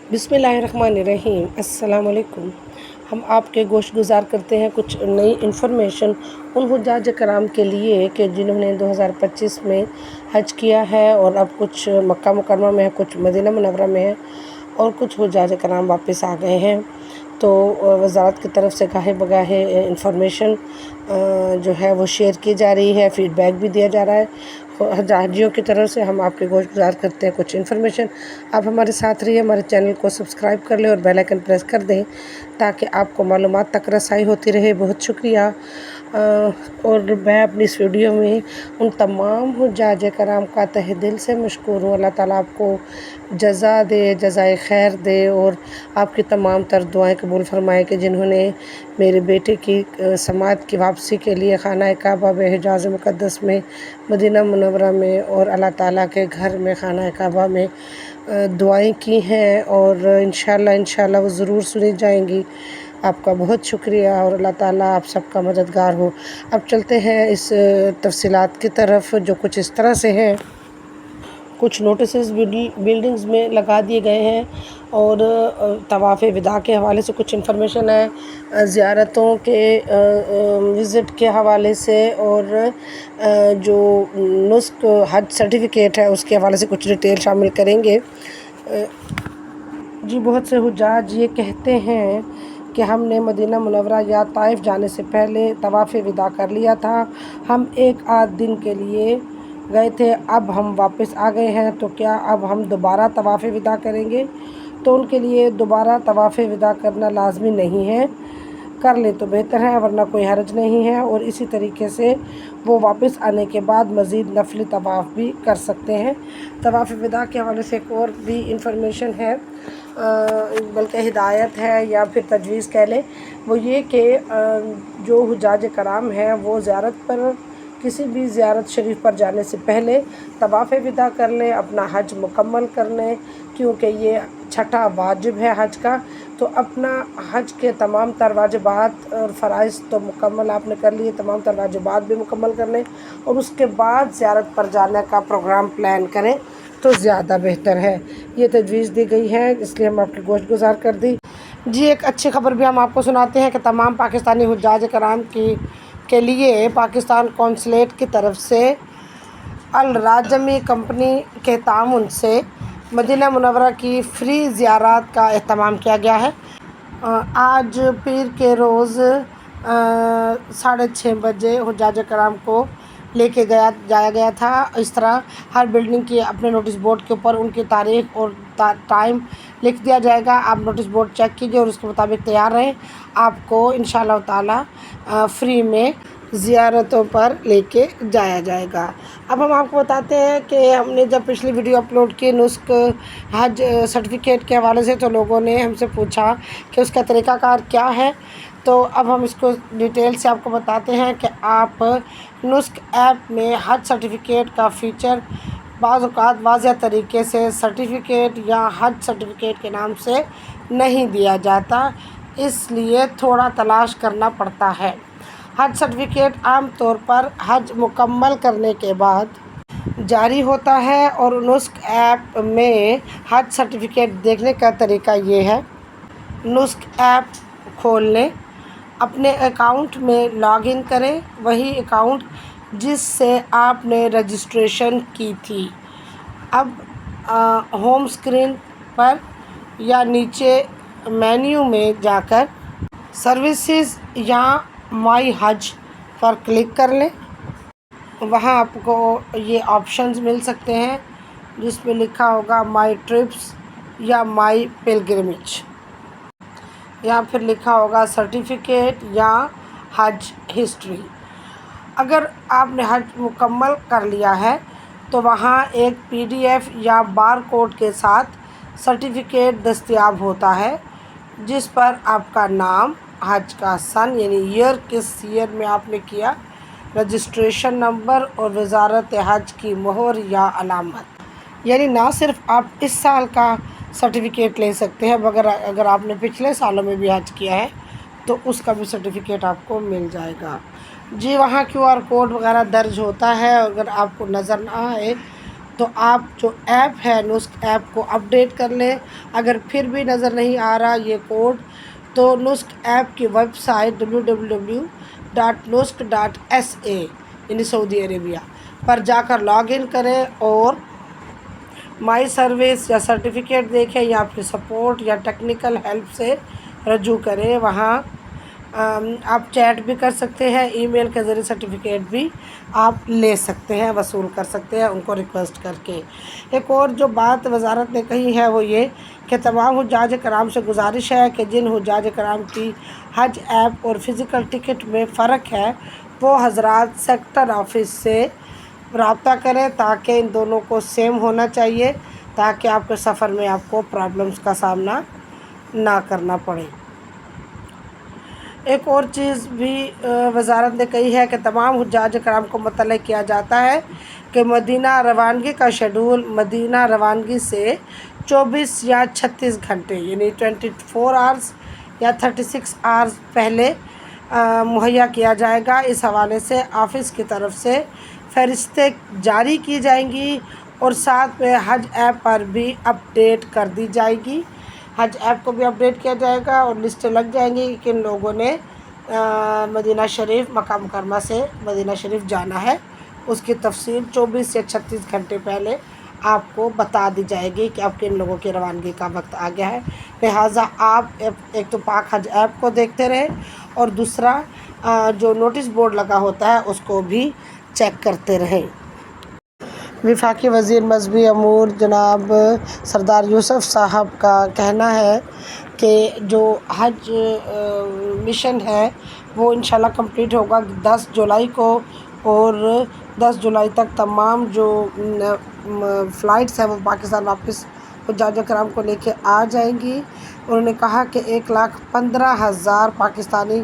बिस्मिल्लाहिर्रहमानिर्रहीम। अस्सलाम वालेकुम। हम आपके गोश्त गुजार करते हैं कुछ नई इन्फॉर्मेशन उन हुज्जाज कराम के लिए कि जिन्होंने 2025 में हज किया है और अब कुछ मक्का मुकर्रमा में है, कुछ मदीना मुनव्वरा में है और कुछ हुज्जाज कराम वापस आ गए हैं। तो वज़ारत की तरफ से गाहे बगाहे इंफॉर्मेशन जो है वो शेयर की जा रही है, फ़ीडबैक भी दिया जा रहा है। हाजियों की तरफ से हम आपके गोश्त गुजार करते हैं कुछ इन्फॉर्मेशन। आप हमारे साथ रहिए, हमारे चैनल को सब्सक्राइब कर लें और बेल आइकन प्रेस कर दें ताकि आपको मालूमात तक रसाई होती रहे। बहुत शुक्रिया। और मैं अपनी इस वीडियो में उन तमाम हुज्जाज कराम का तहे दिल से मशकूर हूँ। अल्लाह ताला आपको जज़ा दे, जज़ाए खैर दे और आपकी तमाम तर दुआएं कबूल फरमाए कि जिन्होंने मेरे बेटे की समात की वापसी के लिए खाना काबा में, हिजाज़ मुक़द्दस में, मदीना मुनव्वरा में और अल्लाह ताला के घर में खाना काबा में दुआएं की हैं और इंशाअल्लाह वो ज़रूर सुनी जाएंगी। आपका बहुत शुक्रिया और अल्लाह ताला आप सबका मददगार हो। अब चलते हैं इस तफसीलात की तरफ जो कुछ इस तरह से हैं। कुछ नोटिसेस बिल्डिंग्स में लगा दिए गए हैं और तवाफ़ विदा के हवाले से कुछ इन्फॉर्मेशन है, ज़ियारतों के विज़िट के हवाले से और जो नुस्क हज सर्टिफ़िकेट है उसके हवाले से कुछ डिटेल शामिल करेंगे। जी, बहुत से हुज्जाज ये कहते हैं कि हमने मदीना मुनव्वरा या ताइफ जाने से पहले तवाफ़ विदा कर लिया था, हम एक आध दिन के लिए गए थे, अब हम वापस आ गए हैं, तो क्या अब हम दोबारा तवाफ़ विदा करेंगे? तो उनके लिए दोबारा तवाफ़ विदा करना लाजमी नहीं है, कर ले तो बेहतर है वरना कोई हर्ज नहीं है। और इसी तरीके से वो वापस आने के बाद मज़ीद नफली तवाफ़ भी कर सकते हैं। तवाफ़ विदा के हवाले से एक और भी इंफॉर्मेशन है, बल्कि हिदायत है या फिर तजवीज़ कह लें, वो ये कि जो हुज्जाज कराम हैं वो ज़ियारत पर किसी भी ज़ियारत शरीफ पर जाने से पहले तवाफ़ विदा कर लें, अपना हज मुकम्मल कर लें, क्योंकि ये छठा वाजिब है हज का। तो अपना हज के तमाम तर वाजिबात और फ़राइज़ तो मुकम्मल आपने कर लिए, तमाम तर वाजिबात भी मुकम्मल कर लें और उसके बाद ज़ियारत पर जाने का प्रोग्राम प्लान करें तो ज़्यादा बेहतर है। ये तजवीज़ दी गई है, इसलिए हम आपकी गोश्त गुजार कर दी। जी, एक अच्छी खबर भी हम आपको सुनाते हैं कि तमाम पाकिस्तानी हुज्जाज कराम के लिए पाकिस्तान कौंसलेट की तरफ से अल राजमी कंपनी के ताउन से मदीना मुनव्वरा की फ़्री ज़ियारत का एहतमाम किया गया है। आज पीर के रोज़ 6:30 बजे हुज्जाज कराम को लेके जाया गया था। इस तरह हर बिल्डिंग की अपने नोटिस बोर्ड के ऊपर उनकी तारीख़ और टाइम लिख दिया जाएगा। आप नोटिस बोर्ड चेक कीजिए और उसके मुताबिक तैयार रहें, आपको इंशाअल्लाह ताला फ्री में ज़ियारतों पर लेके जाया जाएगा। अब हम आपको बताते हैं कि हमने जब पिछली वीडियो अपलोड की नुस्क हज सर्टिफ़िकेट के हवाले से, तो लोगों ने हमसे पूछा कि उसका तरीक़ाकार क्या है। तो अब हम इसको डिटेल से आपको बताते हैं कि आप नुस्क ऐप में हज सर्टिफ़िकेट का फ़ीचर बाज़ औक़ात वाज़ेह तरीके से सर्टिफ़िकेट या हज सर्टिफ़िकेट के नाम से नहीं दिया जाता, इसलिए थोड़ा तलाश करना पड़ता है। हज सर्टिफ़िकेट आम तौर पर हज मुकम्मल करने के बाद जारी होता है और नुस्क ऐप में हज सर्टिफ़िकेट देखने का तरीका ये है, नुस्क ऐप खोल लें, अपने अकाउंट में लॉगिन करें, वही अकाउंट जिससे आपने रजिस्ट्रेशन की थी। अब होम स्क्रीन पर या नीचे मेन्यू में जाकर सर्विसेज या माई हज पर क्लिक कर लें। वहाँ आपको ये ऑप्शंस मिल सकते हैं जिसमें लिखा होगा माई ट्रिप्स या माई पिलग्रिमेज, या फिर लिखा होगा सर्टिफ़िकेट या हज हिस्ट्री। अगर आपने हज मुकम्मल कर लिया है तो वहाँ एक PDF या बार कोड के साथ सर्टिफ़िकेट दस्तयाब होता है जिस पर आपका नाम, हज का सन यानी ईयर, किस ईयर में आपने किया, रजिस्ट्रेशन नंबर और वज़ारत हज की मोहर या अलामत। यानी ना सिर्फ आप इस साल का सर्टिफ़िकेट ले सकते हैं मगर अगर आपने पिछले सालों में भी हज किया है तो उसका भी सर्टिफ़िकेट आपको मिल जाएगा। जी, वहाँ QR कोड वगैरह दर्ज होता है, अगर आपको नज़र ना आए تو آپ جو ایپ ہے نسک ایپ کو اپڈیٹ کر لیں۔ اگر پھر بھی نظر نہیں آ رہا یہ کوڈ تو نسک ایپ کی ویب سائٹ www.nusk.sa یعنی سعودی عربیہ پر جا کر لاگ ان کریں اور مائی سروس یا سرٹیفکیٹ دیکھیں یا اپنی سپورٹ یا ٹیکنیکل ہیلپ سے رجوع کریں۔ وہاں آپ چیٹ بھی کر سکتے ہیں، ای میل کے ذریعے سرٹیفکیٹ بھی آپ لے سکتے ہیں، وصول کر سکتے ہیں ان کو ریکویسٹ کر کے۔ ایک اور جو بات وزارت نے کہی ہے وہ یہ کہ تمام حجاج کرام سے گزارش ہے کہ جن حجاج کرام کی حج ایپ اور فزیکل ٹکٹ میں فرق ہے وہ حضرات سیکٹر آفس سے رابطہ کریں تاکہ ان دونوں کو سیم ہونا چاہیے تاکہ آپ کے سفر میں آپ کو پرابلمس کا سامنا نہ کرنا پڑے۔ ایک اور چیز بھی وزارت نے کہی ہے کہ تمام حجاج کرام کو مطلع کیا جاتا ہے کہ مدینہ روانگی کا شیڈول مدینہ روانگی سے 24 یا 36 گھنٹے یعنی 24 آورز یا 36 آورز پہلے مہیا کیا جائے گا۔ اس حوالے سے آفس کی طرف سے فہرستیں جاری کی جائیں گی اور ساتھ میں حج ایپ پر بھی اپڈیٹ کر دی جائے گی۔ حج ایپ کو بھی اپڈیٹ کیا جائے گا اور لسٹیں لگ جائیں گی کہ کن لوگوں نے مدینہ شریف مکہ مکرمہ سے مدینہ شریف جانا ہے۔ اس کی تفصیل 24 یا 36 گھنٹے پہلے آپ کو بتا دی جائے گی کہ اب کن لوگوں کی روانگی کا وقت آ گیا ہے۔ لہٰذا آپ ایک تو پاک حج ایپ کو دیکھتے رہیں اور دوسرا جو نوٹس بورڈ لگا ہوتا ہے اس کو بھی چیک کرتے رہیں۔ وفاقی وزیر مذہبی امور جناب سردار یوسف صاحب کا کہنا ہے کہ جو حج مشن ہے وہ انشاءاللہ کمپلیٹ ہوگا 10 جولائی کو اور 10 جولائی تک تمام جو فلائٹس ہیں وہ پاکستان واپس حجاج کرام کو لے کے آ جائیں گی۔ انہوں نے کہا کہ 1,15,000 پاکستانی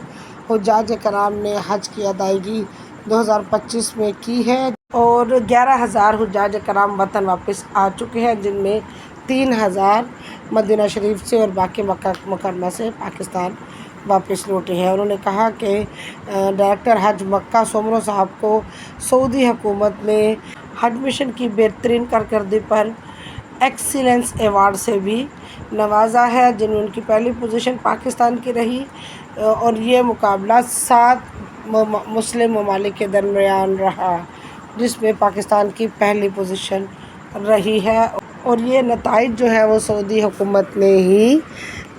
حجاج کرام نے حج کی ادائیگی 2025 میں کی ہے اور 11,000 حجاج کرام وطن واپس آ چکے ہیں جن میں 3,000 مدینہ شریف سے اور باقی مکہ مکرمہ سے پاکستان واپس لوٹے ہیں۔ انہوں نے کہا کہ ڈائریکٹر حج مکہ سومرو صاحب کو سعودی حکومت نے حج مشن کی بہترین کارکردگی پر ایکسیلنس ایوارڈ سے بھی نوازا ہے جن میں ان کی پہلی پوزیشن پاکستان کی رہی اور یہ مقابلہ 7 مسلم ممالک کے درمیان رہا جس میں پاکستان کی پہلی پوزیشن رہی ہے اور یہ نتائج جو ہے وہ سعودی حکومت نے ہی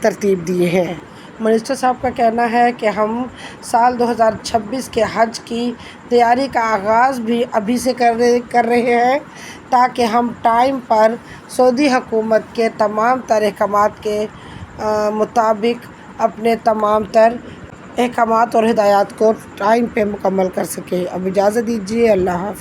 ترتیب دیے ہیں۔ منسٹر صاحب کا کہنا ہے کہ ہم سال 2026 کے حج کی تیاری کا آغاز بھی ابھی سے کر رہے ہیں تاکہ ہم ٹائم پر سعودی حکومت کے تمام تر احکامات کے مطابق اپنے تمام تر احکامات اور ہدایات کو ٹائم پہ مکمل کر سکیں۔ اب اجازت دیجیے، اللہ حافظ۔